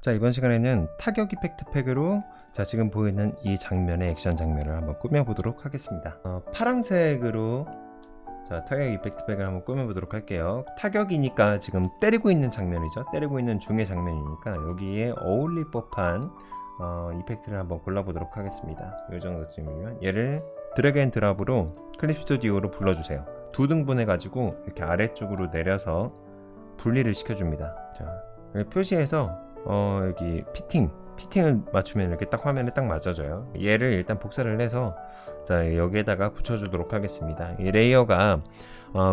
자, 이번 시간에는 타격 이펙트 팩으로 지금 보이는 이 장면의 액션 장면을 한번 꾸며보도록 하겠습니다. 파란색으로 타격 이펙트 팩을 한번 꾸며보도록 할게요. 타격이니까 지금 때리고 있는 장면이죠. 때리고 있는 중의 장면이니까 여기에 어울릴 법한 이펙트를 한번 골라보도록 하겠습니다. 이 정도쯤이면 얘를 드래그 앤 드랍으로 클립 스튜디오로 불러주세요. 두 등분 해가지고 이렇게 아래쪽으로 내려서 분리를 시켜줍니다. 자, 표시해서 여기 피팅을 맞추면 이렇게 딱 화면에 딱 맞아져요. 얘를 일단 복사를 해서 여기에다가 붙여주도록 하겠습니다. 이 레이어가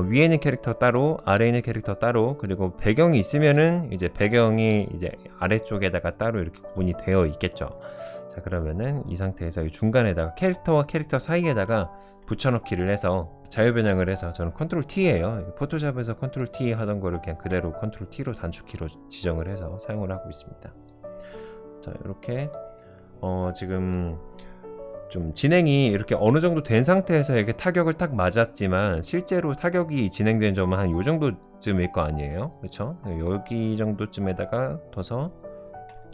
위에 있는 캐릭터 따로, 아래에 있는 캐릭터 따로, 그리고 배경이 있으면은 이제 배경이 이제 아래쪽에다가 따로 이렇게 구분이 되어 있겠죠. 자, 그러면은 이 상태에서 이 중간에다가 캐릭터와 캐릭터 사이에다가 붙여넣기를 해서 자유변형을 해서, 저는 컨트롤 T예요. 포토샵에서 컨트롤 T 하던 거를 그냥 그대로 컨트롤 T로 단축키로 지정을 해서 사용을 하고 있습니다. 자, 이렇게 지금 좀 진행이 이렇게 어느 정도 된 상태에서 이렇게 타격을 딱 맞았지만 실제로 타격이 진행된 점은 한 요 정도쯤일 거 아니에요, 그렇죠? 여기 정도쯤에다가 둬서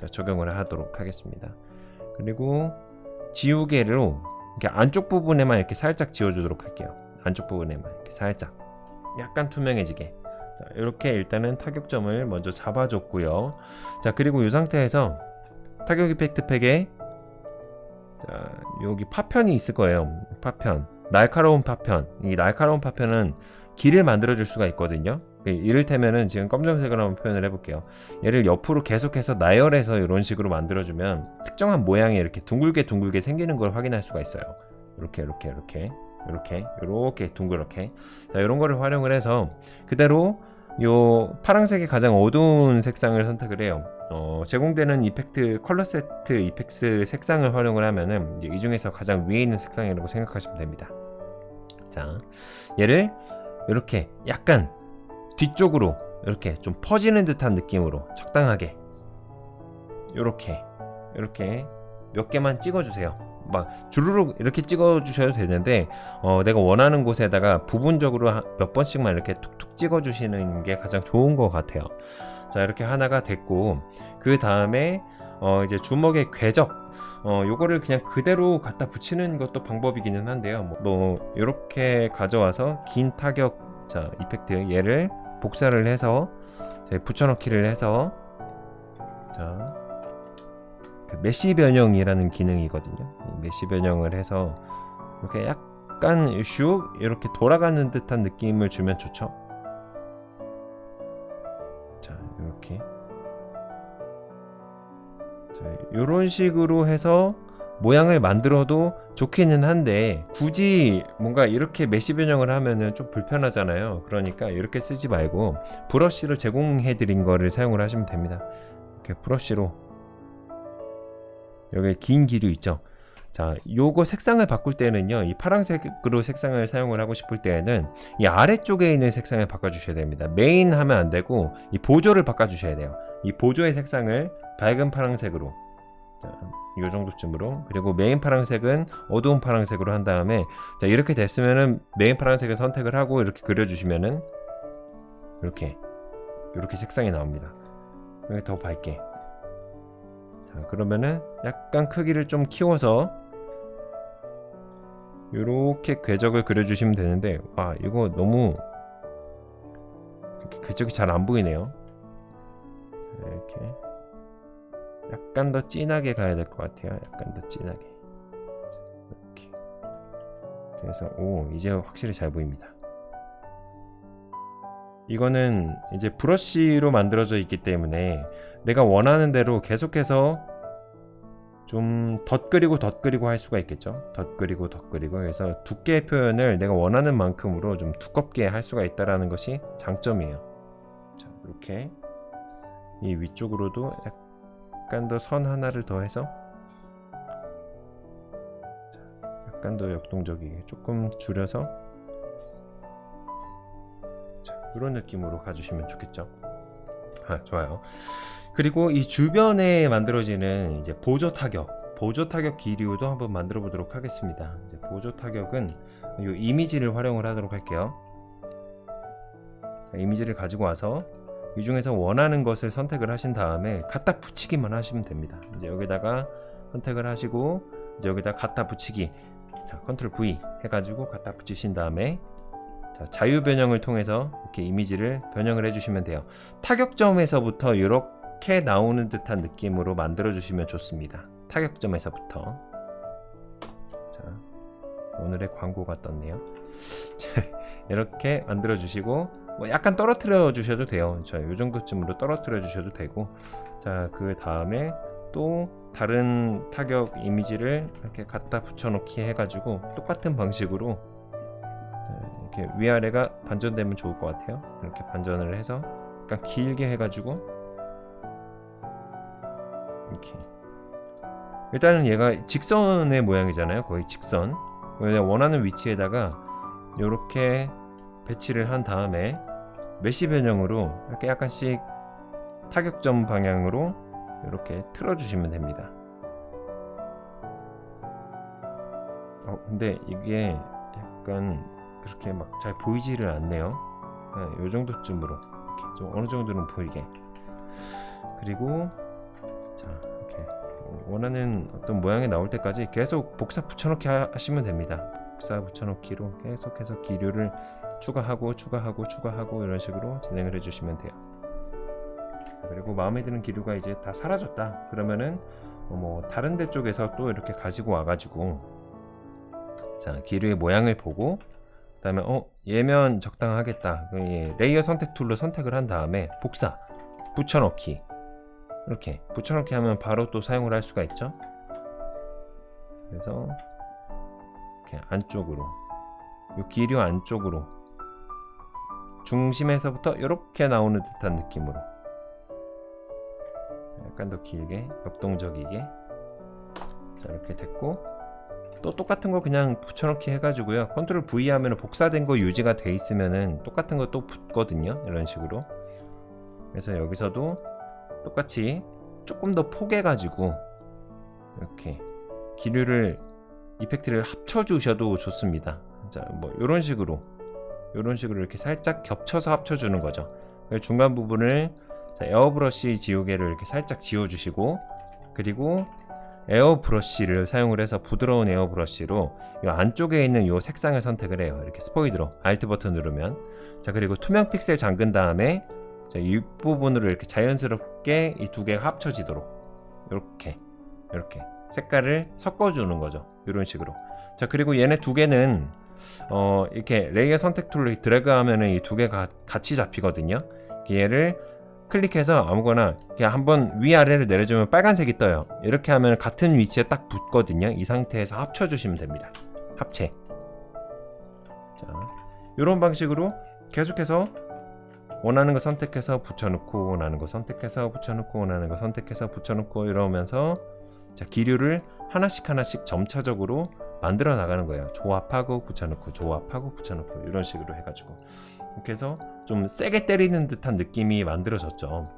적용을 하도록 하겠습니다. 그리고 지우개로 이렇게 안쪽 부분에만 이렇게 살짝 지워주도록 할게요. 안쪽 부분에만 이렇게 살짝, 약간 투명해지게. 자, 이렇게 일단은 타격점을 먼저 잡아줬고요. 자, 그리고 이 상태에서 타격 이펙트 팩에 여기 파편이 있을 거예요. 파편, 날카로운 파편. 이 날카로운 파편은 길을 만들어 줄 수가 있거든요. 이를테면은 지금 검정색으로 한번 표현을 해볼게요. 얘를 옆으로 계속해서 나열해서 이런 식으로 만들어주면 특정한 모양이 이렇게 둥글게 생기는 걸 확인할 수가 있어요. 이렇게 둥그렇게. 자, 이런 거를 활용을 해서 그대로 요 파란색이 가장 어두운 색상을 선택을 해요. 제공되는 이펙트 컬러 세트 이펙트 색상을 활용을 하면은 이제 이 중에서 가장 위에 있는 색상이라고 생각하시면 됩니다. 자, 얘를 이렇게 약간 뒤쪽으로 이렇게 좀 퍼지는 듯한 느낌으로 적당하게 이렇게 몇 개만 찍어주세요. 막 주르륵 이렇게 찍어주셔도 되는데 내가 원하는 곳에다가 부분적으로 몇 번씩만 이렇게 툭툭 찍어주시는 게 가장 좋은 것 같아요. 자, 이렇게 하나가 됐고, 그 다음에 이제 주먹의 궤적, 요거를 그냥 그대로 갖다 붙이는 것도 방법이기는 한데요. 이렇게 가져와서 긴 타격 이펙트 얘를 복사를 해서 붙여넣기를 해서 그 메시 변형이라는 기능이거든요. 메시 변형을 해서 이렇게 약간 슉 이렇게 돌아가는 듯한 느낌을 주면 좋죠. 자, 이렇게 이런 식으로 해서 모양을 만들어도 좋기는 한데 굳이 뭔가 이렇게 메시 변형을 하면은 좀 불편하잖아요. 그러니까 이렇게 쓰지 말고 브러쉬를 제공해 드린 거를 사용을 하시면 됩니다. 이렇게 브러쉬로 여기 긴 기류 있죠. 자, 요거 색상을 바꿀 때는요, 이 파란색으로 색상을 사용을 하고 싶을 때에는 이 아래쪽에 있는 색상을 바꿔주셔야 됩니다. 메인 하면 안 되고 이 보조를 바꿔주셔야 돼요. 이 보조의 색상을 밝은 파란색으로, 요 정도쯤으로, 그리고 메인 파란색은 어두운 파란색으로 한 다음에, 자, 이렇게 됐으면은 메인 파란색을 선택을 하고 이렇게 그려주시면은 이렇게 색상이 나옵니다. 더 밝게. 자, 그러면은 약간 크기를 좀 키워서 이렇게 궤적을 그려주시면 되는데, 와, 이거 너무 이렇게 궤적이 잘 안 보이네요. 이렇게 약간 더 진하게 가야 될 것 같아요. 약간 더 진하게. 이렇게. 그래서 이제 확실히 잘 보입니다. 이거는 이제 브러쉬로 만들어져 있기 때문에 내가 원하는 대로 계속해서 좀 덧그리고 할 수가 있겠죠. 덧그리고 그래서 두께의 표현을 내가 원하는 만큼으로 좀 두껍게 할 수가 있다라는 것이 장점이에요. 자, 이렇게 이 위쪽으로도 약간 더 선 하나를 더해서 약간 더 역동적이게 조금 줄여서 이런 느낌으로 가주시면 좋겠죠. 좋아요. 그리고 이 주변에 만들어지는 이제 보조 타격 기류도 한번 만들어 보도록 하겠습니다. 이제 보조 타격은 이 이미지를 활용을 하도록 할게요. 이미지를 가지고 와서 이 중에서 원하는 것을 선택을 하신 다음에 갖다 붙이기만 하시면 됩니다. 이제 여기다가 선택을 하시고 이제 여기다 갖다 붙이기, 자 컨트롤 V 해가지고 갖다 붙이신 다음에 자, 자유 변형을 통해서 이렇게 이미지를 변형을 해주시면 돼요. 타격점에서부터 이렇게 나오는 듯한 느낌으로 만들어 주시면 좋습니다. 타격점에서부터. 자, 오늘의 광고가 떴네요. 자, 이렇게 만들어 주시고 뭐 약간 떨어뜨려 주셔도 돼요. 자, 이 정도쯤으로 떨어뜨려 주셔도 되고, 자, 그 다음에 또 다른 타격 이미지를 이렇게 갖다 붙여놓기 해가지고 똑같은 방식으로 이렇게 위아래가 반전되면 좋을 것 같아요. 이렇게 반전을 해서 약간 길게 해가지고 이렇게, 일단은 얘가 직선의 모양이잖아요. 거의 직선. 원하는 위치에다가 이렇게 배치를 한 다음에 메시 변형으로 이렇게 약간씩 타격점 방향으로 이렇게 틀어주시면 됩니다. 근데 이게 약간 그렇게 막 잘 보이지를 않네요. 이 정도쯤으로 이렇게 좀 어느 정도는 보이게. 그리고 자, 이렇게 원하는 어떤 모양이 나올 때까지 계속 복사 붙여넣기 하시면 됩니다. 복사 붙여넣기로 계속해서 기류를 추가하고 이런 식으로 진행을 해주시면 돼요. 자, 그리고 마음에 드는 기류가 이제 다 사라졌다 그러면은 뭐 다른 데 쪽에서 또 이렇게 가지고 와가지고, 자 기류의 모양을 보고 그 다음에 얘면 적당하겠다, 레이어 선택 툴로 선택을 한 다음에 복사 붙여넣기, 이렇게 붙여넣기 하면 바로 또 사용을 할 수가 있죠. 그래서 이렇게 안쪽으로, 이 기류 안쪽으로 중심에서부터 이렇게 나오는 듯한 느낌으로 약간 더 길게 역동적이게, 자 이렇게 됐고, 또 똑같은 거 그냥 붙여넣기 해가지고요. 컨트롤 V 하면 복사된 거 유지가 돼 있으면은 똑같은 거 또 붙거든요. 이런 식으로. 그래서 여기서도 똑같이 조금 더 포개가지고 이렇게 기류를, 이펙트를 합쳐주셔도 좋습니다. 자, 뭐 이런 식으로 이렇게 살짝 겹쳐서 합쳐주는 거죠. 중간 부분을 에어브러쉬 지우개를 이렇게 살짝 지워주시고, 그리고 에어브러쉬를 사용을 해서 부드러운 에어브러쉬로 이 안쪽에 있는 이 색상을 선택을 해요. 이렇게 스포이드로 Alt 버튼 누르면, 자 그리고 투명 픽셀 잠근 다음에 자, 이 부분으로 이렇게 자연스럽게 이 두 개가 합쳐지도록 이렇게 색깔을 섞어주는 거죠. 이런 식으로. 자 그리고 얘네 두 개는 이렇게 레이어 선택 툴로 드래그하면은 이 두 개가 같이 잡히거든요. 얘를 클릭해서 아무거나 그냥 한번 위아래를 내려주면 빨간색이 떠요. 이렇게 하면 같은 위치에 딱 붙거든요. 이 상태에서 합쳐주시면 됩니다. 합체. 자, 이런 방식으로 계속해서 원하는 거 선택해서 붙여놓고, 원하는 거 선택해서 붙여놓고, 원하는 거 선택해서 붙여놓고 이러면서 자 기류를 하나씩 점차적으로 만들어 나가는 거예요. 조합하고 붙여놓고, 조합하고 붙여놓고 이런 식으로 해가지고 이렇게 해서 좀 세게 때리는 듯한 느낌이 만들어졌죠.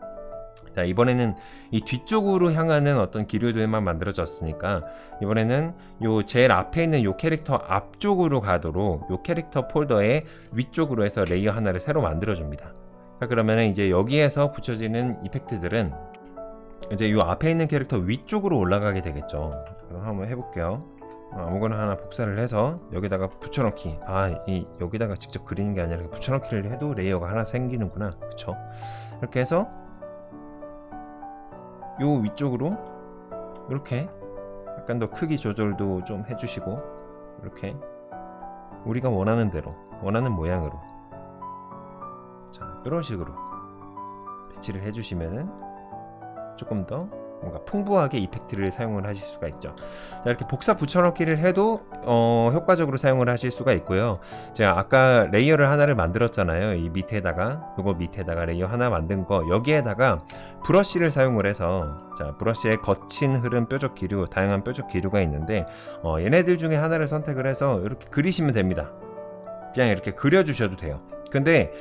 자 이번에는 이 뒤쪽으로 향하는 어떤 기류들만 만들어졌으니까 이번에는 요 제일 앞에 있는 요 캐릭터 앞쪽으로 가도록 요 캐릭터 폴더의 위쪽으로 해서 레이어 하나를 새로 만들어줍니다. 그러면 이제 여기에서 붙여지는 이펙트들은 이제 요 앞에 있는 캐릭터 위쪽으로 올라가게 되겠죠. 그럼 한번 해볼게요. 아무거나 하나 복사를 해서 여기다가 붙여넣기, 여기다가 직접 그리는 게 아니라 붙여넣기를 해도 레이어가 하나 생기는구나. 그쵸? 이렇게 해서 요 위쪽으로 이렇게 약간 더 크기 조절도 좀 해주시고, 이렇게 우리가 원하는 대로, 원하는 모양으로, 자 이런 식으로 배치를 해주시면은 조금 더 뭔가 풍부하게 이펙트를 사용을 하실 수가 있죠. 자 이렇게 복사 붙여넣기를 해도 효과적으로 사용을 하실 수가 있고요. 제가 아까 레이어를 하나를 만들었잖아요. 이 밑에다가, 요거 밑에다가 레이어 하나 만든 거, 여기에다가 브러쉬를 사용을 해서, 자 브러쉬의 거친 흐름 뾰족 기류, 다양한 뾰족 기류가 있는데 얘네들 중에 하나를 선택을 해서 이렇게 그리시면 됩니다. 그냥 이렇게 그려주셔도 돼요. 근데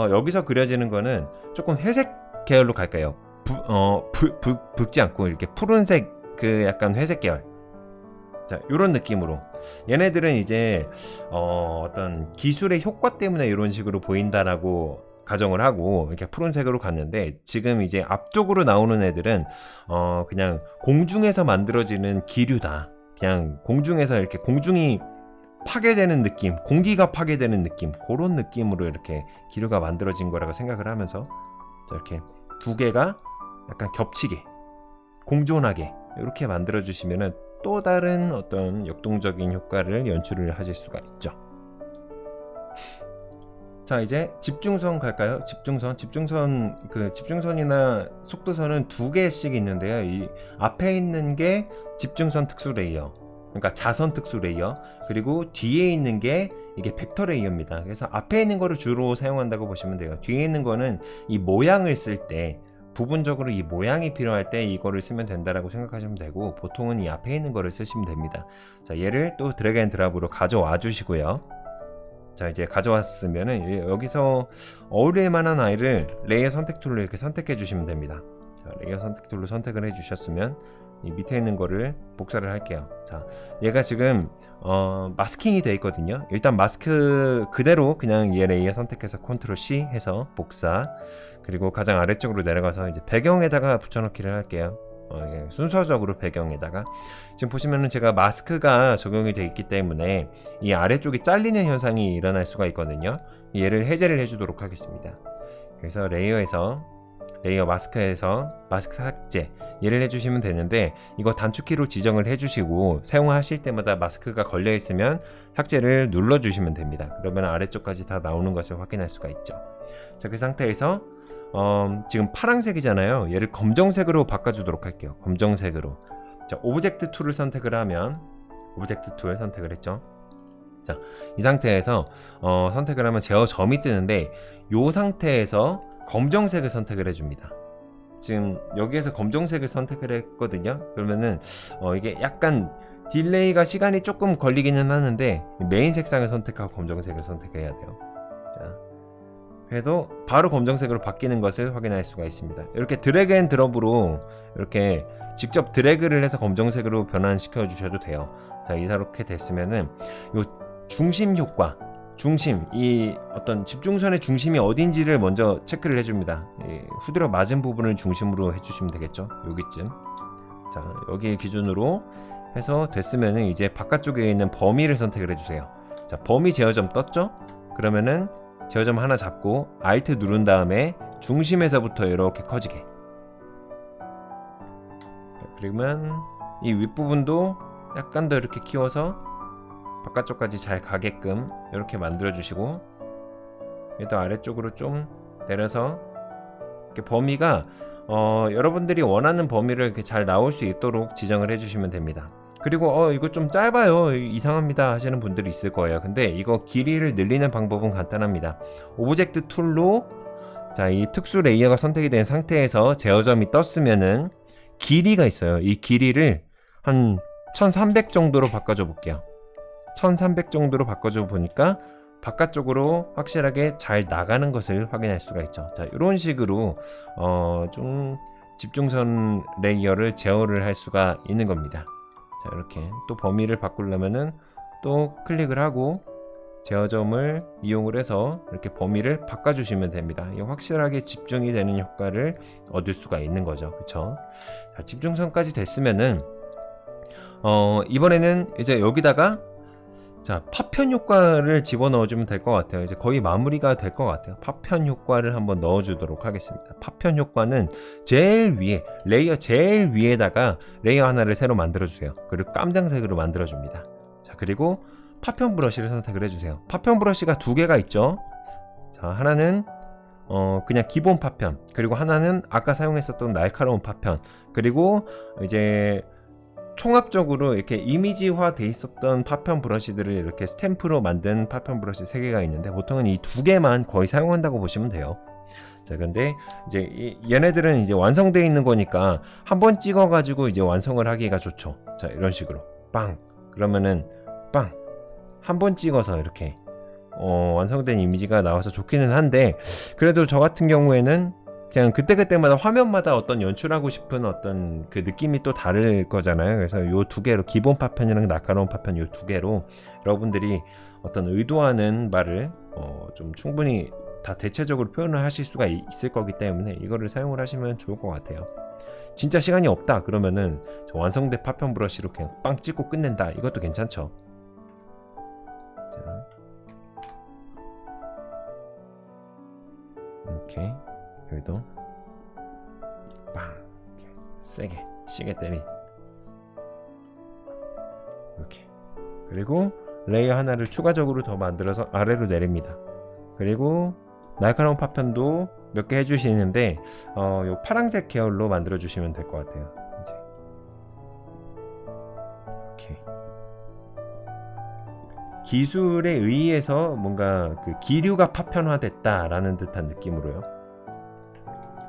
여기서 그려지는 거는 조금 회색 계열로 갈까요? 붉지 않고 이렇게 푸른색, 그 약간 회색 계열, 자 요런 느낌으로. 얘네들은 이제 어떤 기술의 효과 때문에 이런 식으로 보인다라고 가정을 하고 이렇게 푸른색으로 갔는데, 지금 이제 앞쪽으로 나오는 애들은 그냥 공중에서 만들어지는 기류다. 그냥 공중에서 이렇게 공중이 파괴되는 느낌, 공기가 파괴되는 느낌, 그런 느낌으로 이렇게 기류가 만들어진 거라고 생각을 하면서 이렇게 두 개가 약간 겹치게, 공존하게 이렇게 만들어 주시면은 또 다른 어떤 역동적인 효과를 연출을 하실 수가 있죠. 자, 이제 집중선 갈까요? 집중선이나 속도선은 두 개씩 있는데요. 이 앞에 있는 게 집중선 특수 레이어, 그러니까 자선 특수 레이어, 그리고 뒤에 있는 게 이게 벡터 레이어입니다. 그래서 앞에 있는 거를 주로 사용한다고 보시면 돼요. 뒤에 있는 거는 이 모양을 쓸 때, 부분적으로 이 모양이 필요할 때 이거를 쓰면 된다라고 생각하시면 되고, 보통은 이 앞에 있는 거를 쓰시면 됩니다. 자, 얘를 또 드래그 앤 드랍으로 가져와 주시고요. 자, 이제 가져왔으면은 여기서 어울릴 만한 아이를 레이어 선택 툴로 이렇게 선택해 주시면 됩니다. 자, 레이어 선택 툴로 선택을 해 주셨으면 이 밑에 있는 거를 복사를 할게요. 자, 얘가 지금 마스킹이 되어 있거든요. 일단 마스크 그대로 그냥 얘 레이어 선택해서 컨트롤 C 해서 복사, 그리고 가장 아래쪽으로 내려가서 이제 배경에다가 붙여넣기를 할게요. 순서적으로 배경에다가. 지금 보시면은 제가 마스크가 적용이 되어 있기 때문에 이 아래쪽이 잘리는 현상이 일어날 수가 있거든요. 얘를 해제를 해주도록 하겠습니다. 그래서 레이어 마스크에서 마스크 삭제, 얘를 해주시면 되는데, 이거 단축키로 지정을 해주시고 사용하실 때마다 마스크가 걸려 있으면 삭제를 눌러주시면 됩니다. 그러면 아래쪽까지 다 나오는 것을 확인할 수가 있죠. 자, 그 상태에서 지금 파란색이잖아요. 얘를 검정색으로 바꿔주도록 할게요. 검정색으로. 자, 오브젝트 툴을 선택을 하면, 오브젝트 툴 선택을 했죠. 자, 이 상태에서 선택을 하면 제어 점이 뜨는데, 이 상태에서 검정색을 선택을 해줍니다. 지금 여기에서 검정색을 선택을 했거든요. 그러면은 이게 약간 딜레이가 시간이 조금 걸리기는 하는데, 메인 색상을 선택하고 검정색을 선택해야 돼요. 자, 그래도 바로 검정색으로 바뀌는 것을 확인할 수가 있습니다. 이렇게 드래그 앤 드롭으로 이렇게 직접 드래그를 해서 검정색으로 변환시켜 주셔도 돼요. 자, 이렇게 됐으면은 요 중심 효과, 이 어떤 집중선의 중심이 어딘지를 먼저 체크를 해줍니다. 후드려 맞은 부분을 중심으로 해주시면 되겠죠. 여기쯤. 자, 여기 기준으로 해서 됐으면은 이제 바깥쪽에 있는 범위를 선택을 해주세요. 자, 범위 제어점 떴죠? 그러면은 제어점 하나 잡고 Alt 누른 다음에 중심에서부터 이렇게 커지게. 그러면 이 윗부분도 약간 더 이렇게 키워서 바깥쪽까지 잘 가게끔 이렇게 만들어 주시고, 얘도 아래쪽으로 좀 내려서 이렇게 범위가 여러분들이 원하는 범위를 이렇게 잘 나올 수 있도록 지정을 해주시면 됩니다. 그리고 이거 좀 짧아요, 이상합니다 하시는 분들이 있을 거예요. 근데 이거 길이를 늘리는 방법은 간단합니다. 오브젝트 툴로, 자, 이 특수 레이어가 선택이 된 상태에서 제어점이 떴으면은 길이가 있어요. 이 길이를 한 1300 정도로 바꿔줘 볼게요. 1300 정도로 바꿔줘 보니까 바깥쪽으로 확실하게 잘 나가는 것을 확인할 수가 있죠. 자, 이런 식으로 좀 집중선 레이어를 제어를 할 수가 있는 겁니다. 자, 이렇게 또 범위를 바꾸려면은 또 클릭을 하고 제어점을 이용을 해서 이렇게 범위를 바꿔주시면 됩니다. 이게 확실하게 집중이 되는 효과를 얻을 수가 있는 거죠. 그쵸? 자, 집중선까지 됐으면은 이번에는 이제 여기다가 자, 파편 효과를 집어넣어주면 될 것 같아요. 이제 거의 마무리가 될 것 같아요. 파편 효과를 한번 넣어주도록 하겠습니다. 파편 효과는 제일 위에, 레이어 제일 위에다가 레이어 하나를 새로 만들어주세요. 그리고 깜장색으로 만들어줍니다. 자, 그리고 파편 브러쉬를 선택을 해주세요. 파편 브러쉬가 두 개가 있죠. 자, 하나는 그냥 기본 파편, 그리고 하나는 아까 사용했었던 날카로운 파편, 그리고 이제 총합적으로 이렇게 이미지화 돼 있었던 파편 브러쉬들을 이렇게 스탬프로 만든 파편 브러쉬 3개가 있는데, 보통은 이 2개만 거의 사용한다고 보시면 돼요. 자, 근데 이제 얘네들은 이제 완성되어 있는 거니까 한번 찍어 가지고 이제 완성을 하기가 좋죠. 자, 이런 식으로 빵, 그러면은 빵, 한번 찍어서 이렇게 완성된 이미지가 나와서 좋기는 한데, 그래도 저 같은 경우에는 그냥 그때그때마다 화면마다 어떤 연출하고 싶은 어떤 그 느낌이 또 다를 거잖아요. 그래서 요 2개로, 기본 파편이랑 날카로운 파편 요 2개로 여러분들이 어떤 의도하는 바를 좀 충분히 다 대체적으로 표현을 하실 수가 있을 거기 때문에 이거를 사용을 하시면 좋을 것 같아요. 진짜 시간이 없다 그러면은 저 완성된 파편 브러쉬로 그냥 빵 찍고 끝낸다, 이것도 괜찮죠. 자, 이렇게 여기도 빵 세게 시게 때리, 이렇게. 그리고 레이어 하나를 추가적으로 더 만들어서 아래로 내립니다. 그리고 날카로운 파편도 몇 개 해주시는데 요 파란색 계열로 만들어 주시면 될 것 같아요. 이제 이렇게 기술에 의해서 뭔가 그 기류가 파편화됐다라는 듯한 느낌으로요.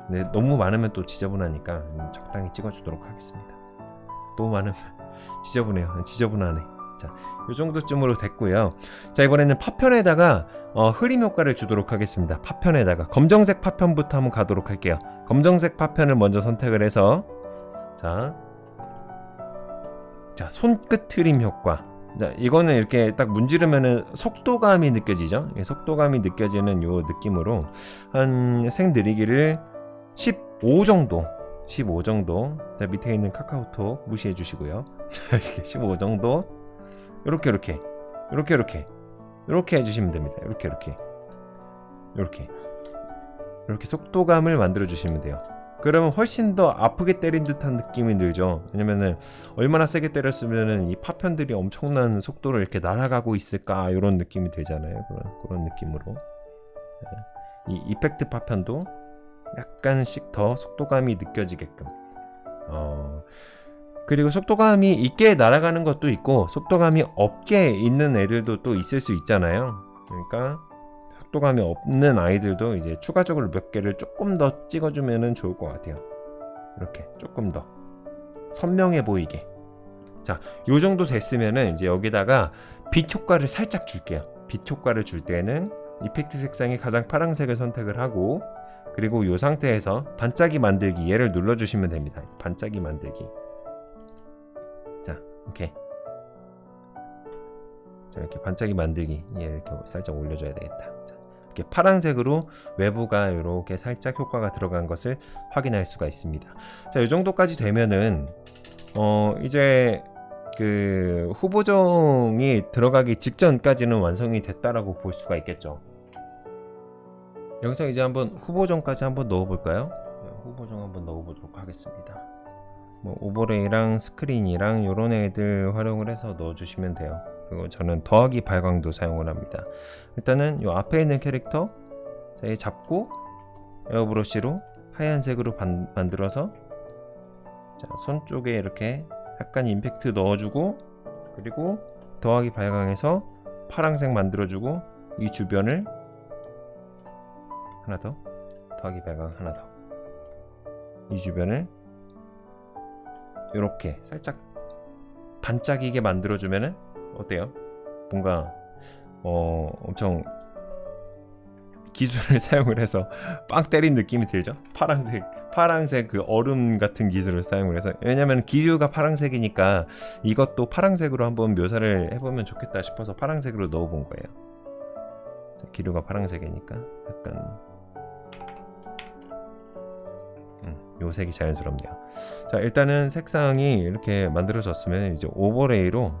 근데 너무 많으면 또 지저분하니까 적당히 찍어주도록 하겠습니다. 너무 많으면 지저분해요. 지저분하네. 자, 요 정도쯤으로 됐고요. 자, 이번에는 파편에다가 흐림 효과를 주도록 하겠습니다. 파편에다가 검정색 파편부터 한번 가도록 할게요. 검정색 파편을 먼저 선택을 해서 자 손끝 흐림 효과. 자, 이거는 이렇게 딱 문지르면은 속도감이 느껴지죠. 속도감이 느껴지는 요 느낌으로 한 색 느리기를 15 정도. 자, 밑에 있는 카카오톡 무시해 주시고요. 자, 이렇게 15 정도. 이렇게 해주시면 됩니다. 이렇게 속도감을 만들어 주시면 돼요. 그러면 훨씬 더 아프게 때린 듯한 느낌이 들죠. 왜냐면은 얼마나 세게 때렸으면은 이 파편들이 엄청난 속도로 이렇게 날아가고 있을까, 이런 느낌이 들잖아요. 그런 느낌으로 이 이펙트 파편도 약간씩 더 속도감이 느껴지게끔. 그리고 속도감이 있게 날아가는 것도 있고 속도감이 없게 있는 애들도 또 있을 수 있잖아요. 그러니까 속도감이 없는 아이들도 이제 추가적으로 몇 개를 조금 더 찍어주면 좋을 것 같아요. 이렇게 조금 더 선명해 보이게. 자, 요 정도 됐으면은 이제 여기다가 빛 효과를 살짝 줄게요. 빛 효과를 줄 때는 이펙트 색상이 가장 파란색을 선택을 하고, 그리고 요 상태에서 반짝이 만들기, 얘를 눌러주시면 됩니다. 반짝이 만들기. 자, 오케이. 자, 이렇게 반짝이 만들기, 얘 이렇게 살짝 올려줘야 되겠다. 자, 이렇게 파란색으로 외부가 이렇게 살짝 효과가 들어간 것을 확인할 수가 있습니다. 자, 이 정도까지 되면은 이제 그 후보정이 들어가기 직전까지는 완성이 됐다라고 볼 수가 있겠죠. 여기서 이제 한번 후보정까지 한번 넣어볼까요? 후보정 한번 넣어보도록 하겠습니다. 뭐 오버레이랑 스크린이랑 요런 애들 활용을 해서 넣어주시면 돼요. 그리고 저는 더하기 발광도 사용을 합니다. 일단은 요 앞에 있는 캐릭터, 자, 얘 잡고 에어브러쉬로 하얀색으로 만들어서, 자, 손 쪽에 이렇게 약간 임팩트 넣어주고, 그리고 더하기 발광해서 파란색 만들어주고, 이 주변을 하나 더, 더하기 발광 하나 더, 이 주변을 이렇게 살짝 반짝이게 만들어주면은 어때요? 뭔가 엄청 기술을 사용을 해서 빵 때린 느낌이 들죠? 파란색 그 얼음 같은 기술을 사용을 해서. 왜냐면 기류가 파란색이니까 이것도 파란색으로 한번 묘사를 해보면 좋겠다 싶어서 파란색으로 넣어본 거예요. 기류가 파란색이니까 약간 요 색이 자연스럽네요. 자, 일단은 색상이 이렇게 만들어졌으면 이제 오버레이로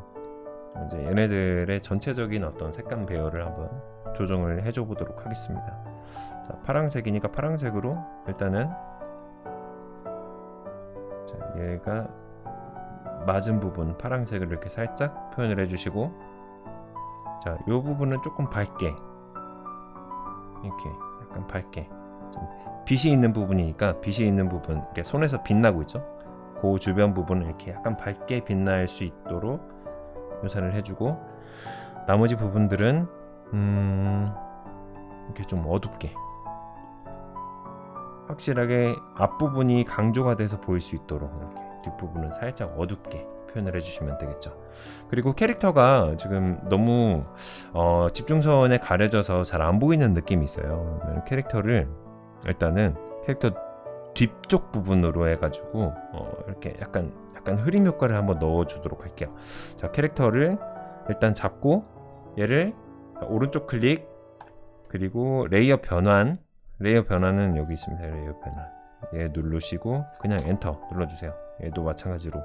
이제 얘네들의 전체적인 어떤 색감 배열을 한번 조정을 해줘 보도록 하겠습니다. 자, 파란색이니까 파란색으로 일단은, 자, 얘가 맞은 부분 파란색을 이렇게 살짝 표현을 해주시고, 자, 요 부분은 조금 밝게, 이렇게 약간 밝게, 빛이 있는 부분이니까 빛이 있는 부분, 이렇게 손에서 빛나고 있죠? 그 주변 부분을 이렇게 약간 밝게 빛날 수 있도록 묘사를 해주고, 나머지 부분들은 이렇게 좀 어둡게, 확실하게 앞부분이 강조가 돼서 보일 수 있도록 이렇게 뒷부분은 살짝 어둡게 표현을 해주시면 되겠죠. 그리고 캐릭터가 지금 너무 집중선에 가려져서 잘 안 보이는 느낌이 있어요. 캐릭터를 일단은 캐릭터 뒤쪽 부분으로 해가지고 이렇게 약간 흐림 효과를 한번 넣어주도록 할게요. 자, 캐릭터를 일단 잡고 얘를 오른쪽 클릭, 그리고 레이어 변환은 여기 있습니다. 레이어 변환. 얘 누르시고 그냥 엔터 눌러주세요. 얘도 마찬가지로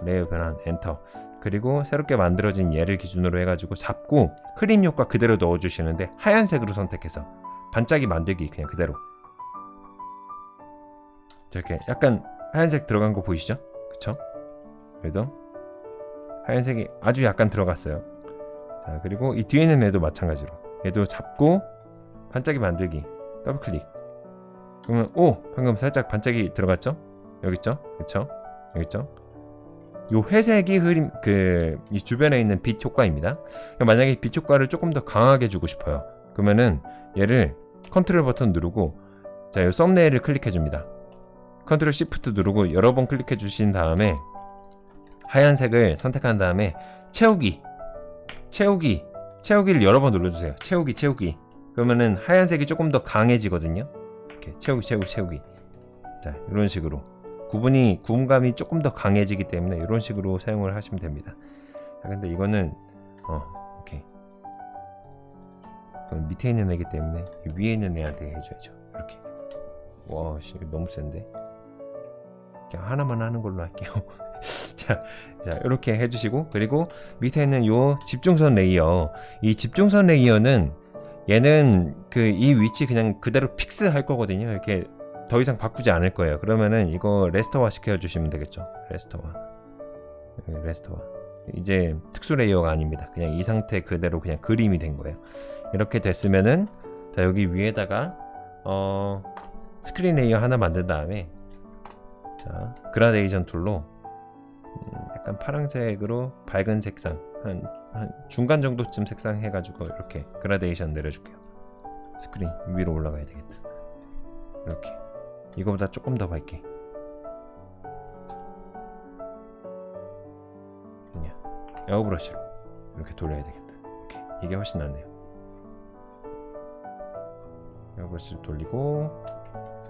레이어 변환 엔터. 그리고 새롭게 만들어진 얘를 기준으로 해가지고 잡고 흐림 효과 그대로 넣어주시는데 하얀색으로 선택해서 반짝이 만들기 그냥 그대로. 이렇게 약간 하얀색 들어간 거 보이시죠? 그쵸? 그래도 하얀색이 아주 약간 들어갔어요. 자, 그리고 이 뒤에 있는 애도 마찬가지로 얘도 잡고 반짝이 만들기 더블 클릭. 그러면 방금 살짝 반짝이 들어갔죠? 여기 있죠? 그쵸? 여기 있죠? 요 회색이 흐림 이 주변에 있는 빛 효과입니다. 그러니까 만약에 빛 효과를 조금 더 강하게 주고 싶어요. 그러면은 얘를 컨트롤 버튼 누르고 자, 요 썸네일을 클릭해 줍니다. 컨트롤 시프트 누르고 여러 번 클릭해 주신 다음에 하얀색을 선택한 다음에 채우기를 여러 번 눌러주세요. 채우기. 그러면은 하얀색이 조금 더 강해지거든요. 이렇게 채우기. 자, 이런 식으로 구분감이 조금 더 강해지기 때문에 이런 식으로 사용을 하시면 됩니다. 자, 근데 이거는 오케이. 이건 밑에 있는 애기 때문에 위에 있는 애한테 해줘야죠. 이렇게. 와, 너무 센데. 그냥 하나만 하는 걸로 할게요. 자, 이렇게 해주시고 그리고 밑에 있는 요 집중선 레이어. 이 집중선 레이어는 얘는 이 위치 그냥 그대로 픽스 할 거거든요. 이렇게 더 이상 바꾸지 않을 거예요. 그러면은 이거 레스터화 시켜주시면 되겠죠. 레스터화. 이제 특수 레이어가 아닙니다. 그냥 이 상태 그대로 그냥 그림이 된 거예요. 이렇게 됐으면은 자, 여기 위에다가 스크린 레이어 하나 만든 다음에 자, 그라데이션 툴로 약간 파란색으로 밝은 색상 한 중간 정도쯤 색상 해가지고 이렇게 그라데이션 내려줄게요. 스크린 위로 올라가야 되겠다. 이렇게 이거보다 조금 더 밝게 그냥 에어브러쉬로 이렇게 돌려야 되겠다. 이렇게 이게 훨씬 낫네요. 에어브러쉬를 돌리고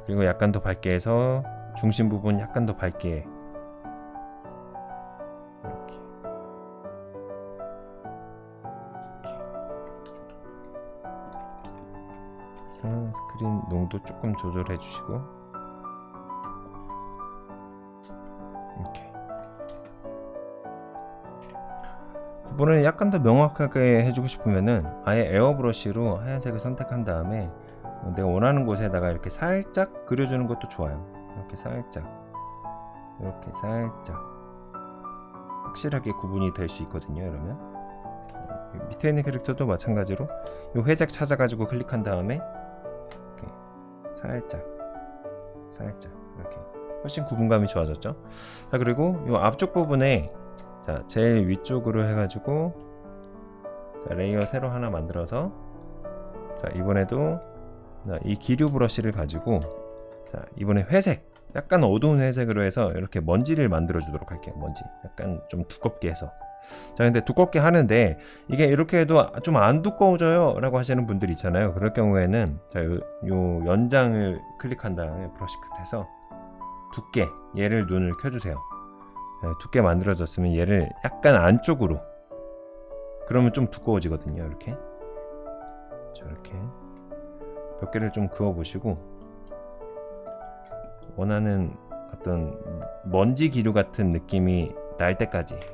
그리고 약간 더 밝게 해서 중심 부분 약간 더 밝게 이렇게 스크린 농도 조금 조절해 주시고 이렇게 구분을 약간 더 명확하게 해주고 싶으면은 아예 에어브러쉬로 하얀색을 선택한 다음에 내가 원하는 곳에다가 이렇게 살짝 그려주는 것도 좋아요. 이렇게 살짝 확실하게 구분이 될 수 있거든요. 이러면 밑에 있는 캐릭터도 마찬가지로 이 회색 찾아가지고 클릭한 다음에 이렇게 살짝 이렇게 훨씬 구분감이 좋아졌죠. 자, 그리고 이 앞쪽 부분에 자, 제일 위쪽으로 해가지고 자, 레이어 새로 하나 만들어서 자, 이번에도 자, 이 기류 브러쉬를 가지고 자, 이번에 회색 약간 어두운 회색으로 해서 이렇게 먼지를 만들어 주도록 할게요. 먼지 약간 좀 두껍게 해서. 자, 근데 두껍게 하는데 이게 이렇게 해도 좀 안 두꺼워져요 라고 하시는 분들 있잖아요. 그럴 경우에는 자, 요 연장을 클릭한 다음에 브러쉬 끝에서 두께 얘를 눈을 켜주세요. 자, 두께 만들어졌으면 얘를 약간 안쪽으로 그러면 좀 두꺼워지거든요. 이렇게 저렇게 몇 개를 좀 그어 보시고 원하는 어떤 먼지 기류 같은 느낌이 날 때까지 자,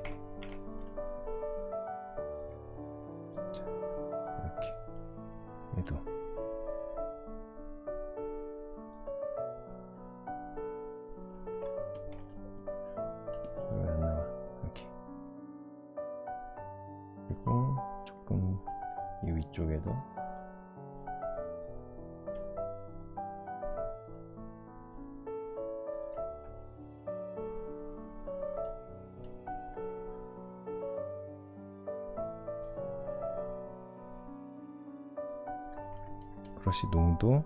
이렇게 해도 왜 안 나와? 이렇게 그리고 조금 이 위쪽에도 브러쉬 농도,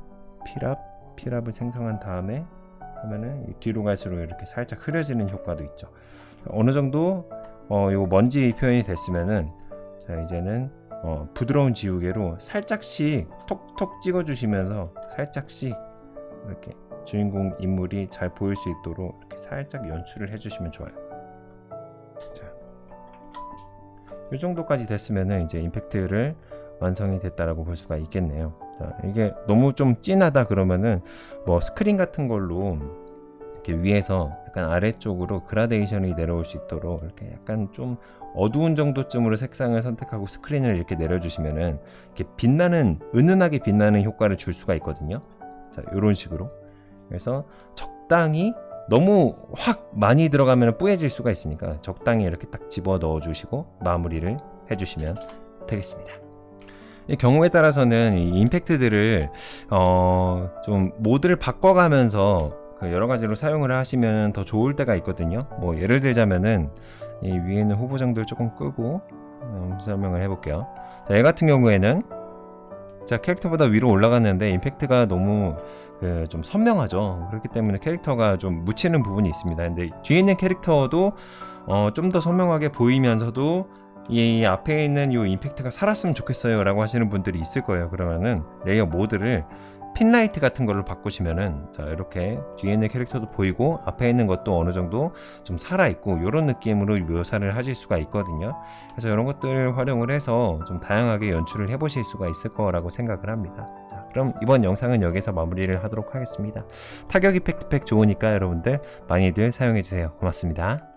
필압을 생성한 다음에 하면은 뒤로 갈수록 이렇게 살짝 흐려지는 효과도 있죠. 어느 정도 요 먼지 표현이 됐으면은 자, 이제는 부드러운 지우개로 살짝씩 톡톡 찍어주시면서 살짝씩 이렇게 주인공 인물이 잘 보일 수 있도록 이렇게 살짝 연출을 해주시면 좋아요. 자, 이 정도까지 됐으면은 이제 임팩트를 완성이 됐다라고 볼 수가 있겠네요. 자, 이게 너무 좀 진하다 그러면은 뭐 스크린 같은 걸로 이렇게 위에서 약간 아래쪽으로 그라데이션이 내려올 수 있도록 이렇게 약간 좀 어두운 정도쯤으로 색상을 선택하고 스크린을 이렇게 내려주시면은 이렇게 빛나는, 은은하게 빛나는 효과를 줄 수가 있거든요. 자, 이런 식으로. 그래서 적당히, 너무 확 많이 들어가면 뿌얘질 수가 있으니까 적당히 이렇게 딱 집어 넣어 주시고 마무리를 해주시면 되겠습니다. 이 경우에 따라서는 이 임팩트들을 좀 모드를 바꿔가면서 그 여러 가지로 사용을 하시면 더 좋을 때가 있거든요. 뭐 예를 들자면은 이 위에 있는 후보장들 조금 끄고 설명을 해볼게요. 자, 얘 같은 경우에는 자, 캐릭터보다 위로 올라갔는데 임팩트가 너무 좀 선명하죠. 그렇기 때문에 캐릭터가 좀 묻히는 부분이 있습니다. 근데 뒤에 있는 캐릭터도 좀 더 선명하게 보이면서도 이 앞에 있는 이 임팩트가 살았으면 좋겠어요 라고 하시는 분들이 있을 거예요. 그러면은 레이어 모드를 핀라이트 같은 거를 바꾸시면은 자, 이렇게 뒤에 있는 캐릭터도 보이고 앞에 있는 것도 어느 정도 좀 살아있고 이런 느낌으로 묘사를 하실 수가 있거든요. 그래서 이런 것들을 활용을 해서 좀 다양하게 연출을 해보실 수가 있을 거라고 생각을 합니다. 자, 그럼 이번 영상은 여기서 마무리를 하도록 하겠습니다. 타격 이펙트 팩 좋으니까 여러분들 많이들 사용해주세요. 고맙습니다.